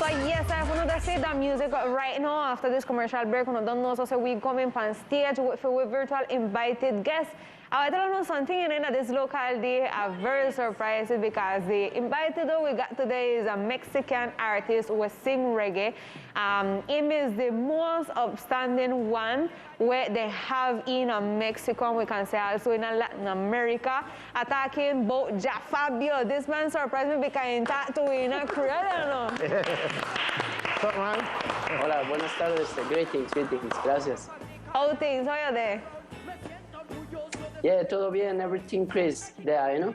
But yes, I want to say that music right now after this commercial break. We don't know, so we coming on stage with virtual invited guests. I tell you something in this local day. I'm very surprised because the invited we got today is a Mexican artist who sing reggae. Him is the most outstanding one where they have in Mexico, we can say also in Latin America, attacking both Jah Fabio. This man surprised me because he talked to in a no? What's up, man? Hola, buenas tardes. Greetings. Gracias. How things? How are they? Yeah, todo bien. Everything Chris there, you know?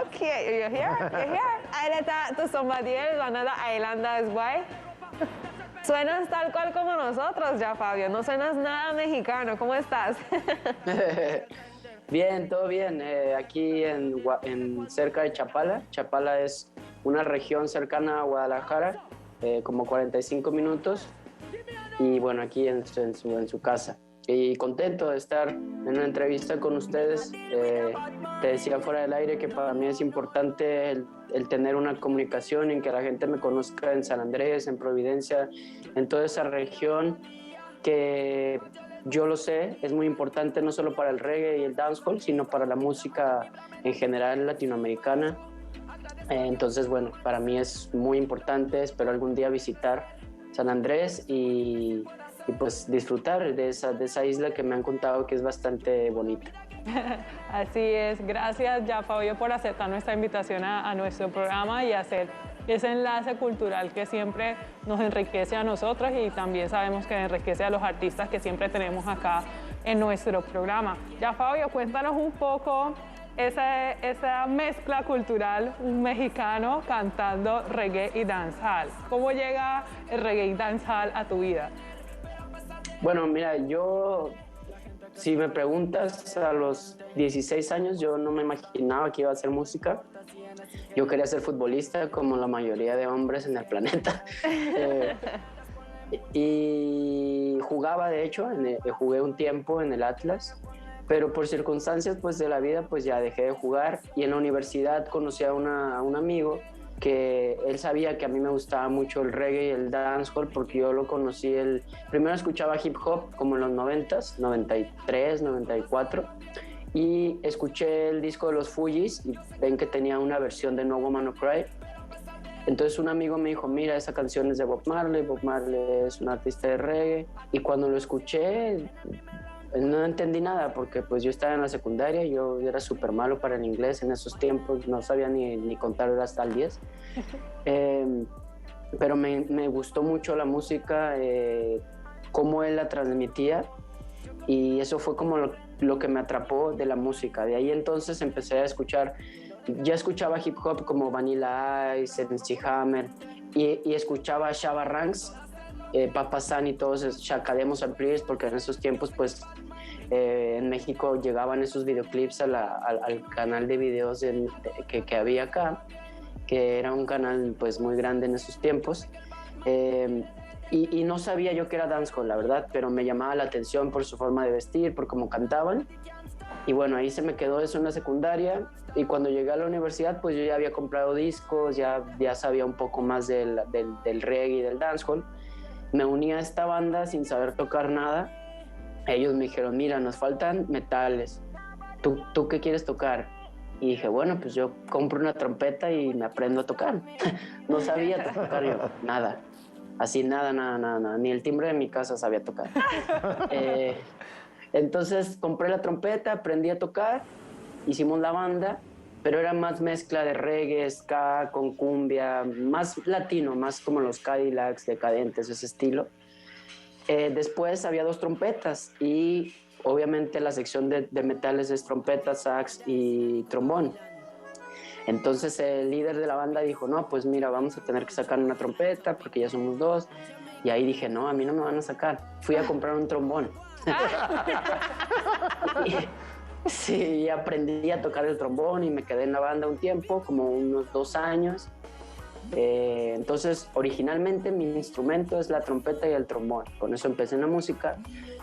Okay, you're here? I let that to somebody else, another islander as well. Suenas tal cual como nosotros, Jah Fabio. No suenas nada mexicano. ¿Cómo estás? Bien, todo bien. Aquí en cerca de Chapala. Chapala es una región cercana a Guadalajara, como 45 minutos. Y bueno, aquí en su casa. Y contento de estar en una entrevista con ustedes. Te decía fuera del aire que para mí es importante el tener una comunicación, en que la gente me conozca en San Andrés, en Providencia, en toda esa región que yo lo sé, es muy importante no solo para el reggae y el dancehall, sino para la música en general latinoamericana. Entonces, bueno, para mí es muy importante. Espero algún día visitar San Andrés y pues disfrutar de esa isla que me han contado que es bastante bonita. Así es, gracias Jah Fabio por aceptar nuestra invitación a nuestro programa y hacer ese enlace cultural que siempre nos enriquece a nosotros y también sabemos que enriquece a los artistas que siempre tenemos acá en nuestro programa. Jah Fabio, cuéntanos un poco esa mezcla cultural, un mexicano cantando reggae y dancehall. ¿Cómo llega el reggae y dancehall a tu vida? Bueno, mira, si me preguntas, a los 16 años yo no me imaginaba que iba a hacer música. Yo quería ser futbolista, como la mayoría de hombres en el planeta. Y jugaba, de hecho, jugué un tiempo en el Atlas, pero por circunstancias pues, de la vida pues ya dejé de jugar. Y en la universidad conocí a un amigo que él sabía que a mí me gustaba mucho el reggae y el dancehall porque yo lo conocí, primero escuchaba hip hop como en los 90s, 93, 94, y escuché el disco de los Fugees y ven que tenía una versión de No Woman No Cry. Entonces un amigo me dijo, mira, esa canción es de Bob Marley es un artista de reggae, y cuando lo escuché no entendí nada porque pues yo estaba en la secundaria, yo era súper malo para el inglés en esos tiempos, no sabía ni contar hasta el 10. Pero me gustó mucho la música, cómo él la transmitía, y eso fue como lo que me atrapó de la música. De ahí entonces empecé a escuchar, ya escuchaba hip hop como Vanilla Ice, MC Hammer, y escuchaba Shabba Ranks, Papa San y todos Shakademos and Priest, porque en esos tiempos pues en México llegaban esos videoclips al canal de videos que había acá, que era un canal pues muy grande en esos tiempos, y no sabía yo que era dancehall, la verdad, pero me llamaba la atención por su forma de vestir, por cómo cantaban, y bueno, ahí se me quedó eso en la secundaria. Y cuando llegué a la universidad pues yo ya había comprado discos, ya sabía un poco más del reggae y del dancehall. Me uní a esta banda sin saber tocar nada. Ellos me dijeron, mira, nos faltan metales, ¿tú qué quieres tocar? Y dije, bueno, pues yo compro una trompeta y me aprendo a tocar. No sabía tocar yo, nada, así nada, ni el timbre de mi casa sabía tocar. Entonces compré la trompeta, aprendí a tocar, hicimos la banda, pero era más mezcla de reggae, ska, con cumbia, más latino, más como los Cadillacs, Decadentes, ese estilo. Después había 2 trompetas y obviamente la sección de metales es trompeta, sax y trombón. Entonces el líder de la banda dijo, no, pues mira, vamos a tener que sacar una trompeta porque ya somos 2. Y ahí dije, no, a mí no me van a sacar. Fui a comprar un trombón. Sí, aprendí a tocar el trombón y me quedé en la banda un tiempo, como unos 2 años. Entonces, originalmente mi instrumento es la trompeta y el trombón. Con eso empecé en la música.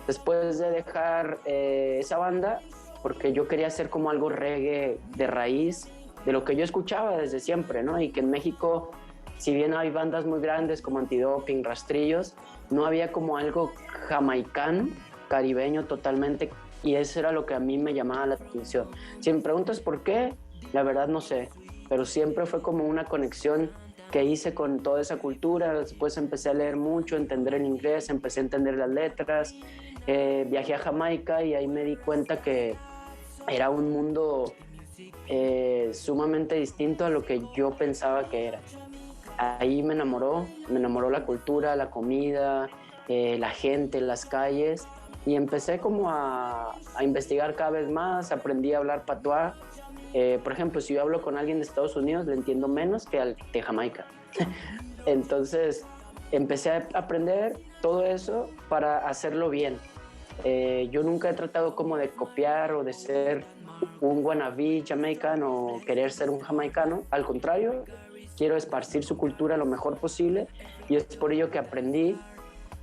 Después de dejar esa banda, porque yo quería hacer como algo reggae de raíz, de lo que yo escuchaba desde siempre, ¿no? Y que en México si bien hay bandas muy grandes como Antidoping, Rastrillos, no había como algo jamaicano, caribeño totalmente, y eso era lo que a mí me llamaba la atención. Si me preguntas por qué, la verdad no sé, pero siempre fue como una conexión que hice con toda esa cultura. Después empecé a leer mucho, entender el inglés, empecé a entender las letras, viajé a Jamaica y ahí me di cuenta que era un mundo sumamente distinto a lo que yo pensaba que era. Ahí me enamoró la cultura, la comida, la gente, las calles, y empecé como a investigar cada vez más. Aprendí a hablar patuá. Por ejemplo, si yo hablo con alguien de Estados Unidos, le entiendo menos que al de Jamaica. Entonces, empecé a aprender todo eso para hacerlo bien. Yo nunca he tratado como de copiar o de ser un wannabe jamaicano o querer ser un jamaicano. Al contrario, quiero esparcir su cultura lo mejor posible, y es por ello que aprendí.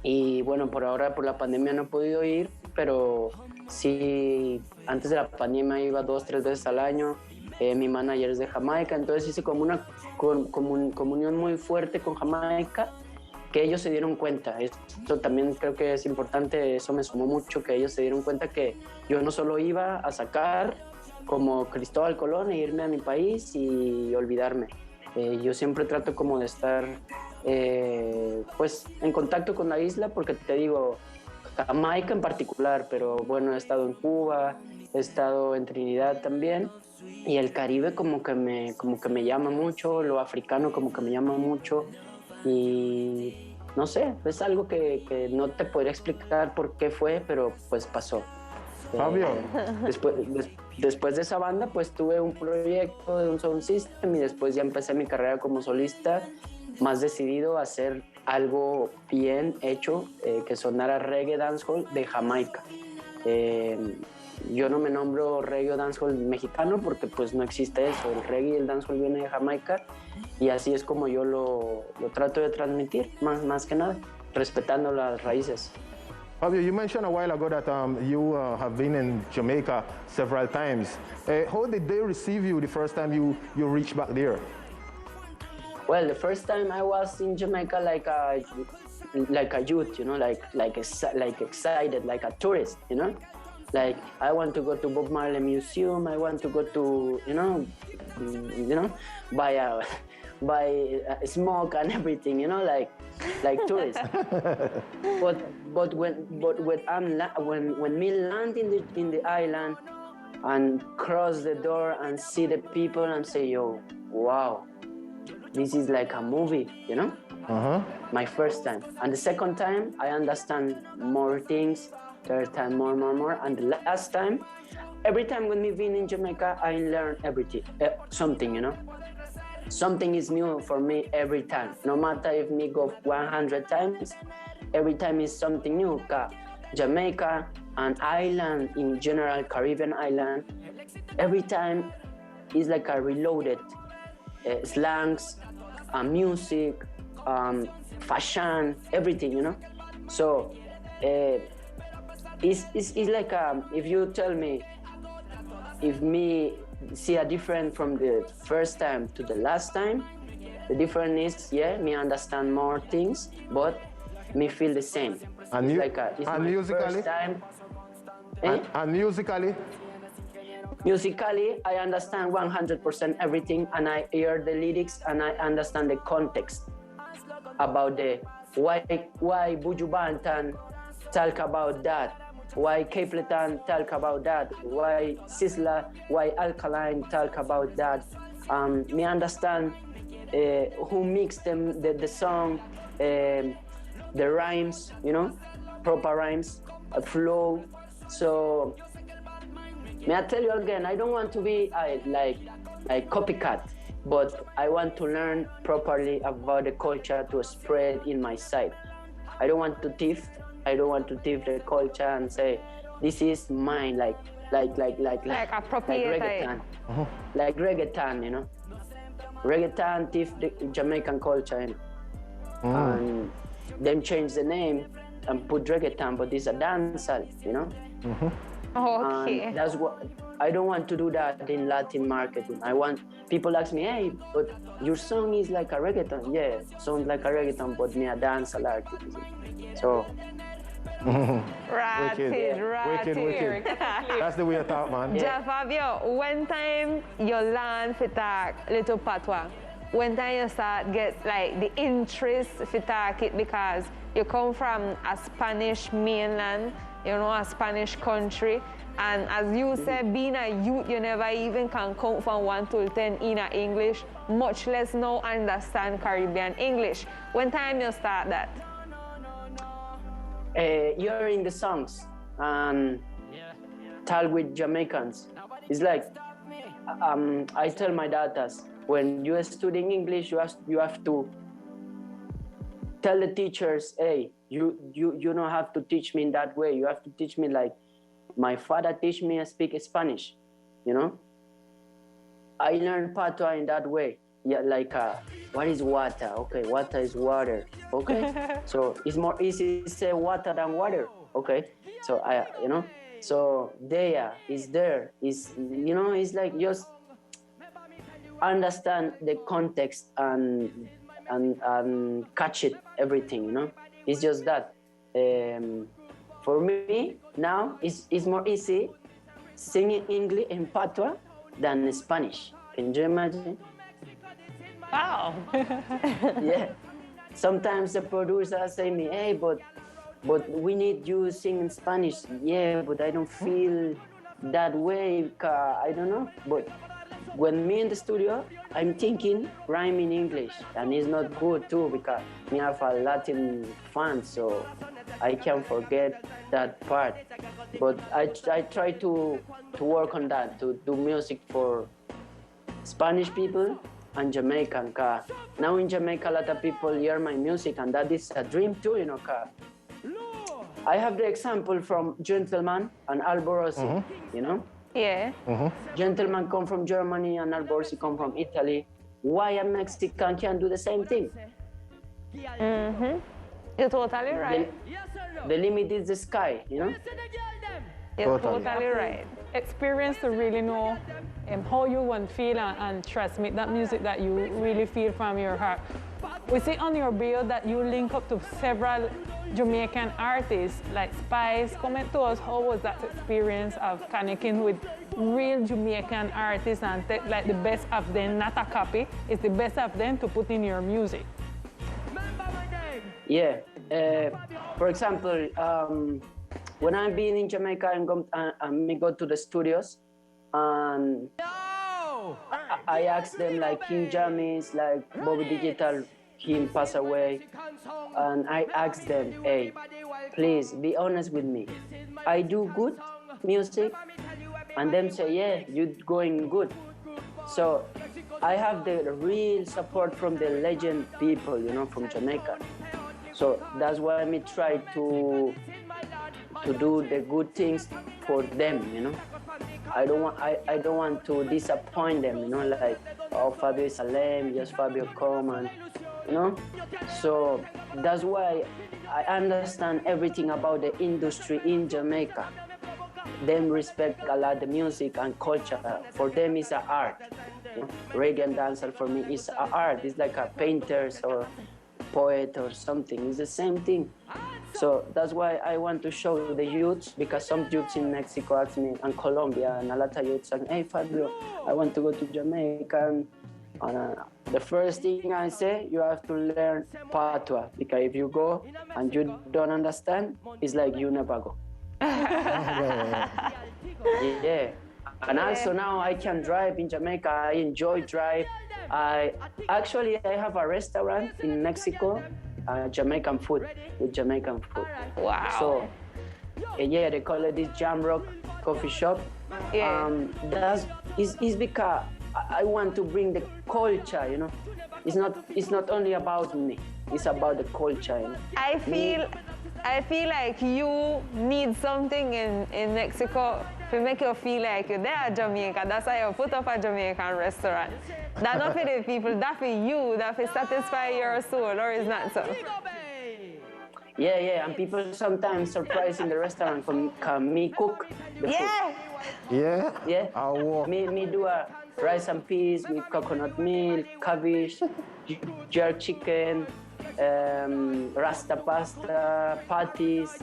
Y bueno, por ahora por la pandemia no he podido ir, pero sí, antes de la pandemia iba 2-3 veces al año. Mi manager es de Jamaica, entonces hice como una comunión muy fuerte con Jamaica, que ellos se dieron cuenta. Esto también creo que es importante, eso me sumó mucho, que ellos se dieron cuenta que yo no solo iba a sacar como Cristóbal Colón e irme a mi país y olvidarme. Yo siempre trato como de estar pues en contacto con la isla, porque te digo, Jamaica en particular, pero bueno, he estado en Cuba, he estado en Trinidad también, y el Caribe como que me llama mucho, lo africano como que me llama mucho, y no sé, es algo que no te podría explicar por qué fue, pero pues pasó. Fabio. Después de esa banda, pues tuve un proyecto de un sound system, y después ya empecé mi carrera como solista, más decidido a hacer algo bien hecho, que sonara reggae dancehall de Jamaica. Yo no me nombro reggae o dancehall mexicano porque pues no existe eso. El reggae y el dancehall viene de Jamaica, y así es como yo lo trato de transmitir, más que nada, respetando las raíces. Fabio, you mentioned a while ago that you have been in Jamaica several times. How did they receive you the first time you reached back there? Well, the first time I was in Jamaica like a youth, you know, like excited, like a tourist, you know. Like I want to go to Bob Marley Museum. I want to go to, buy smoke and everything, you know, like tourists. but when me land in the island and cross the door and see the people and say, yo, wow, this is like a movie, you know. My first time, and the second time I understand more things. Third time more, and the last time, every time when we've been in Jamaica, I learn everything, something, you know. Something is new for me every time. No matter if me go 100 times, every time is something new. Jamaica, an island in general, Caribbean island, every time is like a reloaded slangs, music, fashion, everything, you know. So it's like if you tell me, if me see a difference from the first time to the last time, the difference is, yeah, me understand more things, but me feel the same. And, It's my musically? first time. And musically? Musically, I understand 100% everything, and I hear the lyrics and I understand the context about the why Buju Banton talk about that, why Capleton talk about that, why Sizzla, why Alkaline talk about that. Me understand who mixed them, the song, the rhymes, you know, proper rhymes, flow. So may I tell you again, I don't want to be like copycat, but I want to learn properly about the culture to spread in my side. I don't want to thief. I don't want to thief the culture and say this is mine, like reggaeton, like reggaeton, you know. Reggaeton thief the Jamaican culture, you know? And them change the name and put reggaeton, but it's a dancehall, you know. Okay. And that's what I don't want to do that in Latin marketing. I want people ask me, hey, but your song is like a reggaeton. Yeah, sounds like a reggaeton, but me a dancehall artist. So. Wicked. That's the way I talk, man. Jah Fabio, when time you learn to talk little patois, when time you start get like the interest to talk it because you come from a Spanish mainland, you know, a Spanish country, and as you said, being a youth, you never even can count from 1 to 10 in English, much less now understand Caribbean English. When time you start that? You're in the songs and talk with Jamaicans. It's like I tell my daughters, when you are studying English, you have to tell the teachers, hey, you don't have to teach me in that way. You have to teach me like my father teach me to speak Spanish. You know, I learned patois in that way. Yeah, like what is water? Okay, water is water. Okay, so it's more easy to say water than water. Okay, so so there is there is, you know, it's like just understand the context and catch it everything. You know, it's just that. For me now, it's more easy singing English in patois than Spanish. Can you imagine? Wow. Yeah. Sometimes the producer say me, hey, but we need you sing in Spanish. Yeah, but I don't feel that way. I don't know. But when me in the studio, I'm thinking rhyme in English, and it's not good too because me have a Latin fan, so I can't forget that part. But I try to work on that, to do music for Spanish people and Jamaican. Now in Jamaica, a lot of people hear my music, and that is a dream too, you know. I have the example from Gentleman and Alborosi, you know. Yeah. Gentleman come from Germany and Alborosi come from Italy. Why a Mexican can't do the same thing? You're totally right. The limit is the sky, you know. You're totally right. Experience to really know how you want to feel and transmit that music that you really feel from your heart. We see on your bio that you link up to several Jamaican artists like Spice. Comment to us, how was that experience of connecting with real Jamaican artists and take like the best of them, not a copy, it's the best of them to put in your music? Yeah. For example, when I've been in Jamaica and me go to the studios, and I ask them like King Jammy's, like Bobby Digital, him pass away, and I ask them, hey, please be honest with me. I do good music, and them say, yeah, you're going good. So I have the real support from the legend people, you know, from Jamaica. So that's why I try to do the good things for them, you know. I don't want to disappoint them, you know, like, oh, Fabio is a lame, just Fabio come, and, you know. So that's why I understand everything about the industry in Jamaica. Them respect a lot the music and culture. For them, it's an art. You know? Reggae and dancehall for me is an art. It's like a painters or poet or something. It's the same thing. So that's why I want to show the youths, because some youths in Mexico ask me, and Colombia, and a lot of youths say, hey Fabio, I want to go to Jamaica. And the first thing I say, you have to learn patois, because if you go and you don't understand, it's like you never go. Yeah. And also now I can drive in Jamaica. I enjoy drive. I have a restaurant in Mexico, Jamaican food, with Jamaican food. Wow. So yeah, they call it this Jam Rock coffee shop. Yeah. It's because I want to bring the culture, you know. It's not only about me. It's about the culture, you know. I feel like you need something in Mexico to make you feel like you're there at Jamaica. That's why you put up a Jamaican restaurant. That's not for the people, that's for you, that for satisfy your soul, or is not so? Yeah, and people sometimes surprise in the restaurant can me cook the food. Yeah? Yeah. Oh, Me do a rice and peas with coconut milk, cabbage, jerk chicken, rasta pasta, patties,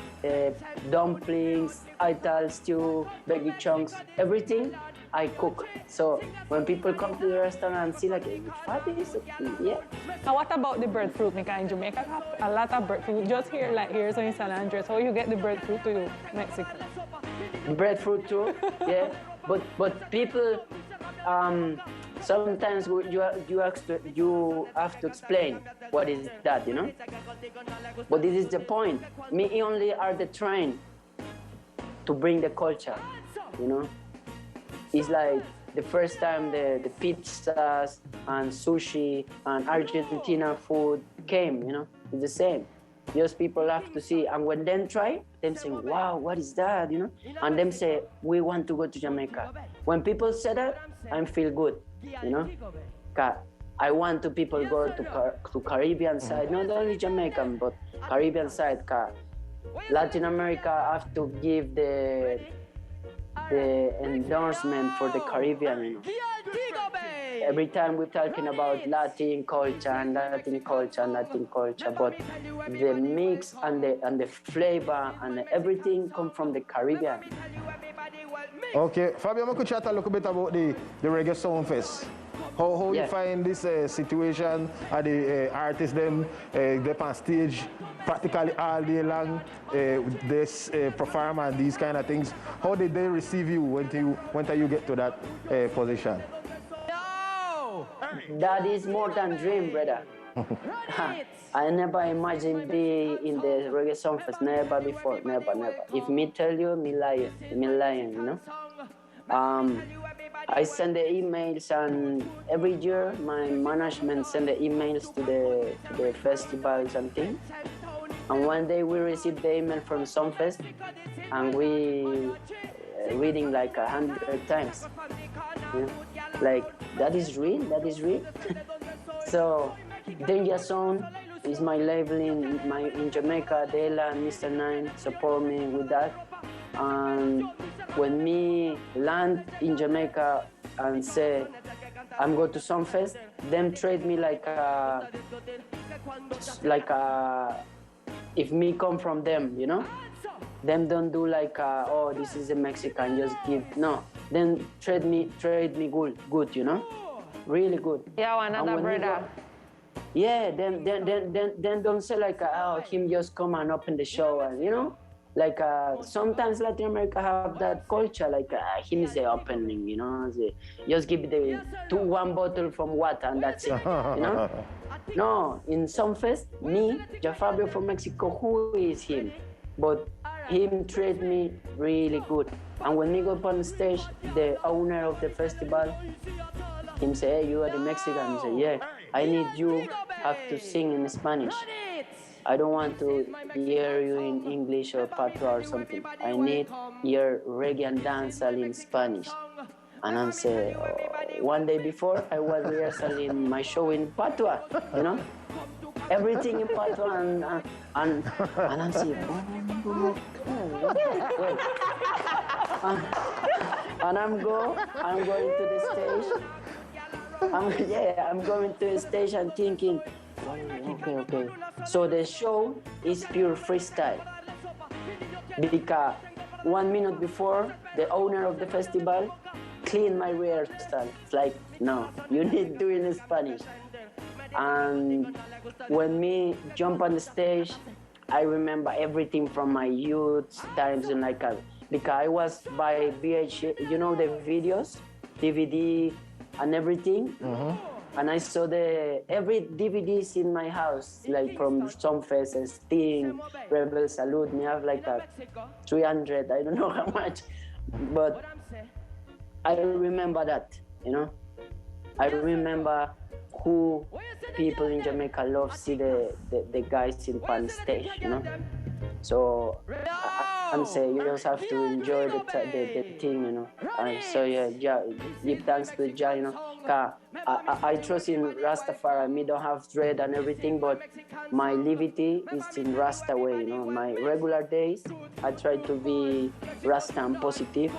dumplings, ital stew, veggie chunks, everything I cook. So when people come to the restaurant and see like, fatties, yeah. Now what about the breadfruit? Because in Jamaica have a lot of breadfruit. Just here, like here so in San Andres, how you get the breadfruit to Mexico? Breadfruit too, yeah. But people sometimes you have to explain what is that, you know. But this is the point. Me only are the trying to bring the culture, you know. It's like the first time the pizzas and sushi and Argentina food came, you know. It's the same. Just people have to see, and when them try, them say, wow, what is that, you know? And them say, we want to go to Jamaica. When people say that, I feel good, you know? 'Cause I want to people go to Caribbean side, not only Jamaican, but Caribbean side, 'cause Latin America have to give the endorsement for the Caribbean, you know? Every time we're talking about Latin culture and Latin culture and Latin culture, but the mix and the flavor and everything come from the Caribbean. okay. Fabio, I could chat a little bit about the Reggae Sound Fest. How Yeah. you find this situation? Are the artists them up on stage practically all day long? This perform and these kind of things. How did they receive you when you get to that position? That is more than dream, brother. I never imagined be in the Reggae Song Fest. Never before, never. If me tell you, me lying, you know. I send the emails, and every year my management send the emails to the festivals and things. And one day we received the email from Songfest, and we reading like 100 times. You know? Like, that is real. So Danger Zone is my label in Jamaica. Dela and Mr. Nine support me with that. And when me land in Jamaica and say I'm going to Songfest, them treat me like if me come from them, you know. Them don't do like oh, this is a Mexican, just give. No, then trade me good, you know, really good. Yeah, another brother. Yeah, then don't say like oh, him just come and open the show, and you know, like sometimes Latin America have that culture like him is the opening, you know, just give the one bottle from water and that's it, you know. No, in some fest, me, Jah Fabio from Mexico, who is him? But him treat me really good. And when we go up on stage, the owner of the festival, him say, hey, you are the Mexican. He say, yeah, I need you have to sing in Spanish. I don't want to hear you in English or patois or something. I need your reggae and dancehall in Spanish. And I'm saying, one day before, I was rehearsing my show in patois, you know? Everything in patois, and I'm saying, wait. And I'm going to the stage. I'm going to the stage and thinking, okay. So the show is pure freestyle. Because 1 minute before, the owner of the festival cleaned my rehearsal. It's like, no, you need to do it in Spanish. And when me jump on the stage, I remember everything from my youth times, and like because I was by VH, you know, the videos, DVD, and everything. Mm-hmm. And I saw every DVDs in my house, like from Songfest, Sting, Rebel Salute. Me have like 300, I don't know how much, but I remember that, you know. I remember who people in Jamaica love see the guys in pan stage, you know. So and say you just have to enjoy the thing, you know. And so yeah, give thanks to Jah, you know. 'Cause I trust in Rastafari. Me don't have dread and everything, but my liberty is in Rasta way, you know. My regular days, I try to be Rasta and positive.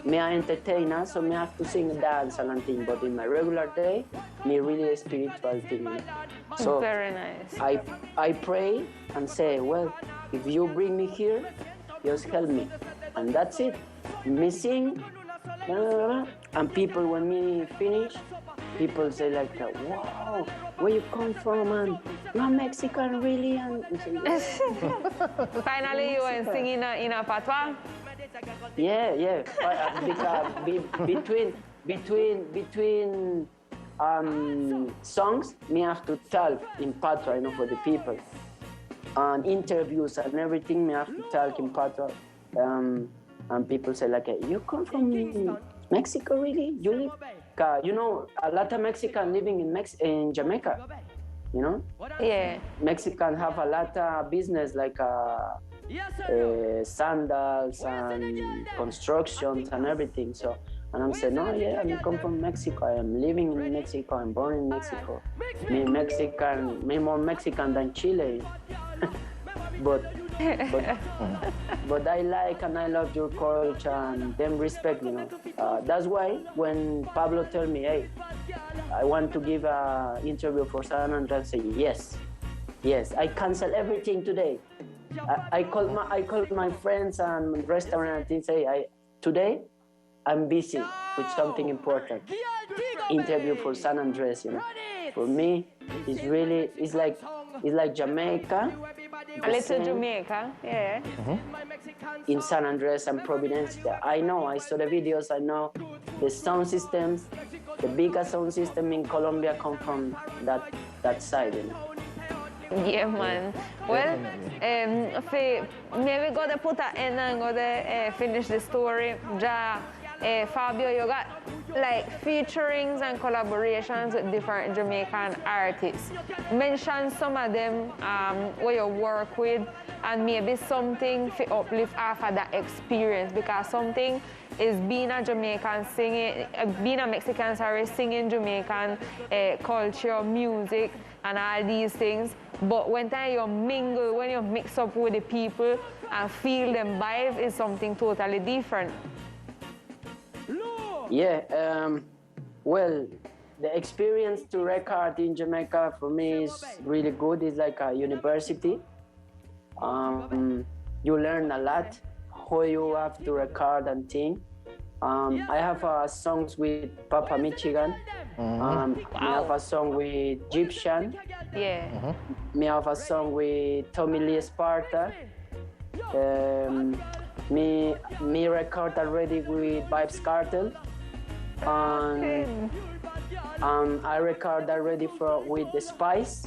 Me a entertainer, so me have to sing, dance and thing. But in my regular day, me really a spiritual thing. You know? So very nice. I pray and say, well, if you bring me here, just help me, and that's it. Me sing, and people when me finish, people say like, wow, where you come from, and you're Mexican really, and Finally, you were singing in a patois. yeah. Because between songs, me have to talk in patois, you know, for the people. And interviews and everything, me have to talk in patois. And people say like, you come from Mexico, really? You live? You know, a lot of Mexicans living in Jamaica, you know? Yeah. Mexicans have a lot of business like sandals and constructions and everything. So, and I'm saying, no, yeah, I come from Mexico. I am living in Mexico. I'm born in Mexico. Me more Mexican than Chile. but I like and I love your culture and them respect, you know. That's why when Pablo told me, hey, I want to give an interview for San Andreas, I say yes. I cancel everything today. I call my friends and restaurant and things. Say, today I'm busy with something important. Interview for San Andreas, you know. For me, it's like Jamaica. A little Jamaica, yeah. In San Andreas and Providence, I know. I saw the videos. I know the sound systems. The biggest sound system in Colombia come from that side, you know. Yeah, man. Well, maybe go to put an end and go to finish the story. Jah Fabio, you got like featurings and collaborations with different Jamaican artists. Mention some of them where you work with, and maybe something to uplift after that experience, because something is being a Jamaican singing, being a Mexican, singing Jamaican culture, music, and all these things. But when you mingle, when you mix up with the people and feel them vibe, is something totally different. Yeah, well, the experience to record in Jamaica for me is really good. It's like a university. You learn a lot how you have to record and sing. I have songs with Papa Michigan. I have a song with Egyptian. Yeah. Me have a song with Tommy Lee Sparta. Me record already with Vibes Cartel. And I record already with The Spice.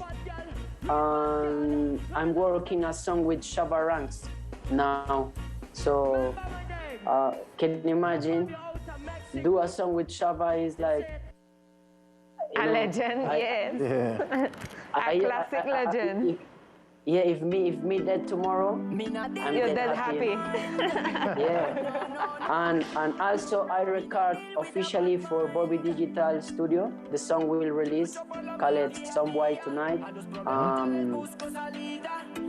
And I'm working a song with Shabba Ranks now. So can you imagine? Do a song with Shabba is like a legend, yes. Yeah. A classic legend. If me dead tomorrow, You're dead happy. Yeah. And also I record officially for Bobby Digital Studio. The song we will release called Some White Tonight.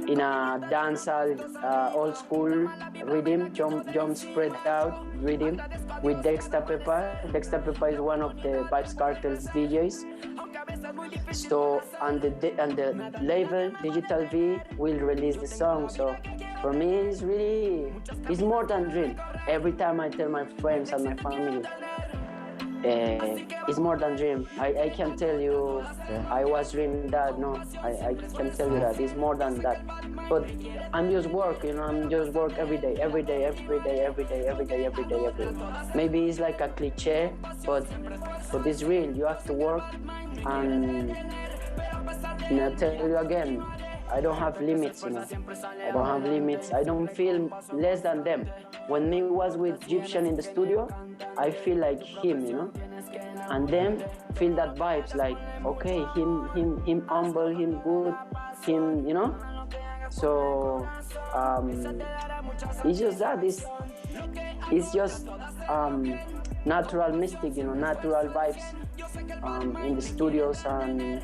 In a dancehall old school rhythm, jump spread out rhythm with Dexter Pepper. Dexter Pepper is one of the Vibes Cartel's DJs. So and the label Digital V will release the song. So for me it's more than dream. Every time I tell my friends and my family, it's more than dream. I can tell you, I was dreaming that. No, I can tell you that it's more than that. But I'm just work, you know. I'm just work every day. Maybe it's like a cliche, but it's real. You have to work, and I tell you again, I don't have limits, you know. I don't have limits. I don't feel less than them. When me was with Egyptian in the studio, I feel like him, you know. And them feel that vibes, like, okay, him humble, him good, him, you know. So it's just that it's just natural mystic, natural vibes in the studios and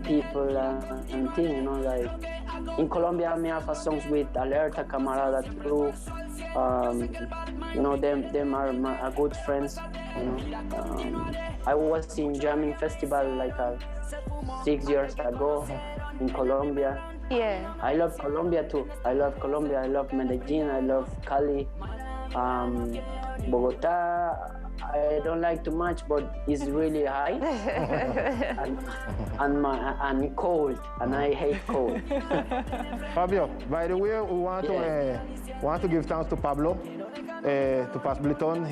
people and things, like in Colombia, I have songs with Alerta Camarada too. Them are my good friends. I was in jamming festival like 6 years ago in Colombia. Yeah. I love Colombia too. I love Colombia. I love Medellin. I love Cali. Bogota, I don't like too much, but it's really high and cold, and I hate cold. Fabio, by the way, we want to give thanks to Pablo, to Pas Bliton.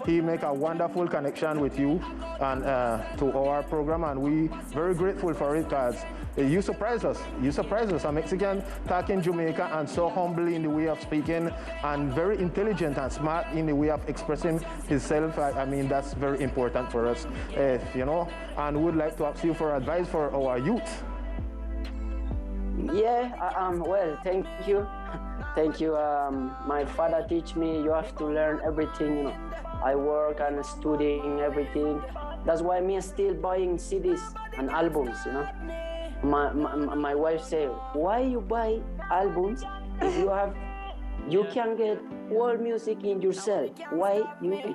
He make a wonderful connection with you and to our program, and we very grateful for it because you surprised us. You surprised us. A Mexican talking Jamaica and so humble in the way of speaking and very intelligent and smart in the way of expressing himself. I mean, that's very important for us, and would like to ask you for advice for our youth. Yeah, well, thank you. Thank you. My father teach me you have to learn everything, I work and studying everything. That's why me still buying CDs and albums, My wife say, why you buy albums if you can get all music in yourself? Why you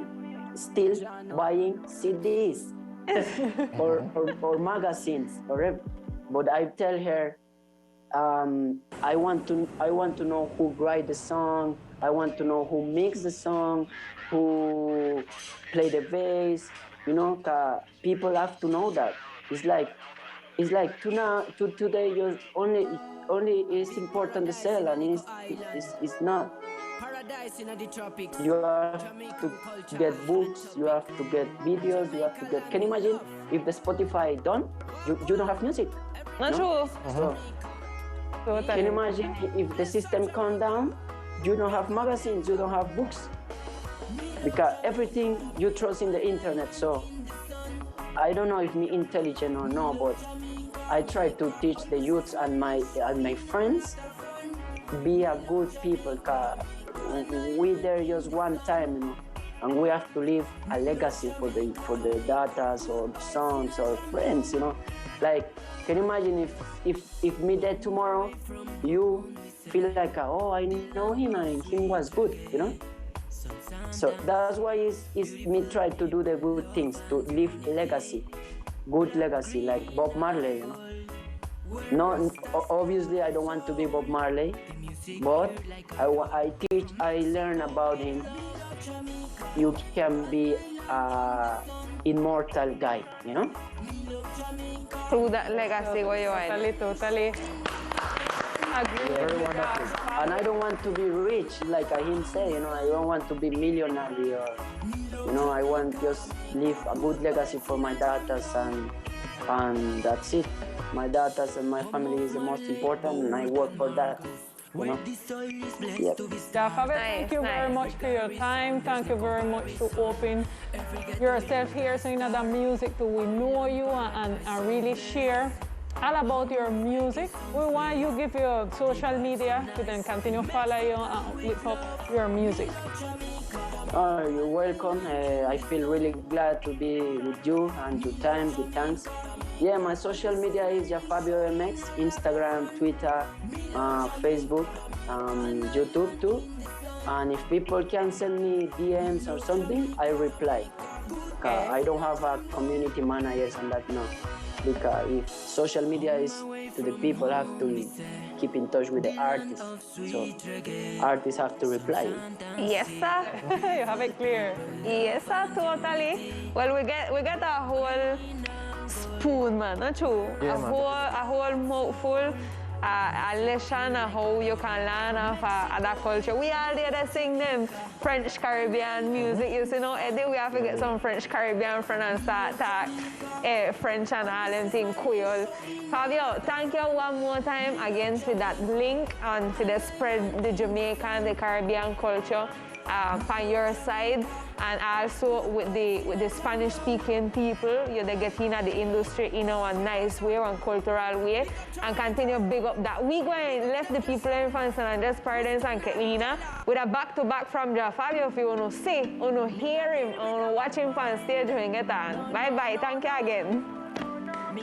still buying CDs or magazines? But I tell her, I want to know who write the song. I want to know who makes the song, who play the bass. People have to know that. It's like today. You only is important to sell, and it's not. You have to get books. You have to get videos. You have to get. Can you imagine if the Spotify done? You don't have music. Not true. So, can you imagine if the system calm down? You don't have magazines, you don't have books. Because everything you trust in the internet. So I don't know if me intelligent or no, but I try to teach the youths and my friends be a good people. Cause we there just one time, and we have to leave a legacy for the daughters or sons or friends, Like, can you imagine if me dead tomorrow, you feel like, oh, I know him and him was good, So that's why it's me try to do the good things, to leave legacy, good legacy, like Bob Marley, No, obviously I don't want to be Bob Marley, but I learn about him. You can be immortal guy, Through that legacy where you are. Totally. Agree. Very wonderful. And I don't want to be rich like him say, I don't want to be millionaire or, I want just leave a good legacy for my daughters and that's it. My daughters and my family is the most important, and I work for that. Yep. Jah Fabio, thank you very much for your time. Thank you very much to open yourself here so that music too. We know you and really share all about your music. We want you to give your social media to then continue follow you and lift up your music. You're welcome. I feel really glad to be with you and your time. Good thanks. Yeah, my social media is Jah Fabio MX, Instagram, Twitter, Facebook, YouTube too. And if people can send me DMs or something, I reply. I don't have a community manager and that, no. Because if social media is to the people, have to keep in touch with the artists. So artists have to reply. Yes, sir. You have it clear. Yes, sir, totally. Well, we get a whole spoon, man, not true? Yeah, a whole mouthful, a lesson of how you can learn of other culture. We all there to sing them French Caribbean music, Eddie, we have to get some French Caribbean friend and start talk French and all them thing, Creole. Fabio, thank you one more time again for that link and for the spread the Jamaican, the Caribbean culture. on your side, and also with the Spanish-speaking people, you they get in the industry in a nice way, one cultural way, and continue big up that. We go and left the people in France and just Paradise and Ketlina with a back-to-back from Jah Fabio. If you want to see, want to hear him, want to watch him on stage when you get on. Bye-bye. Thank you again.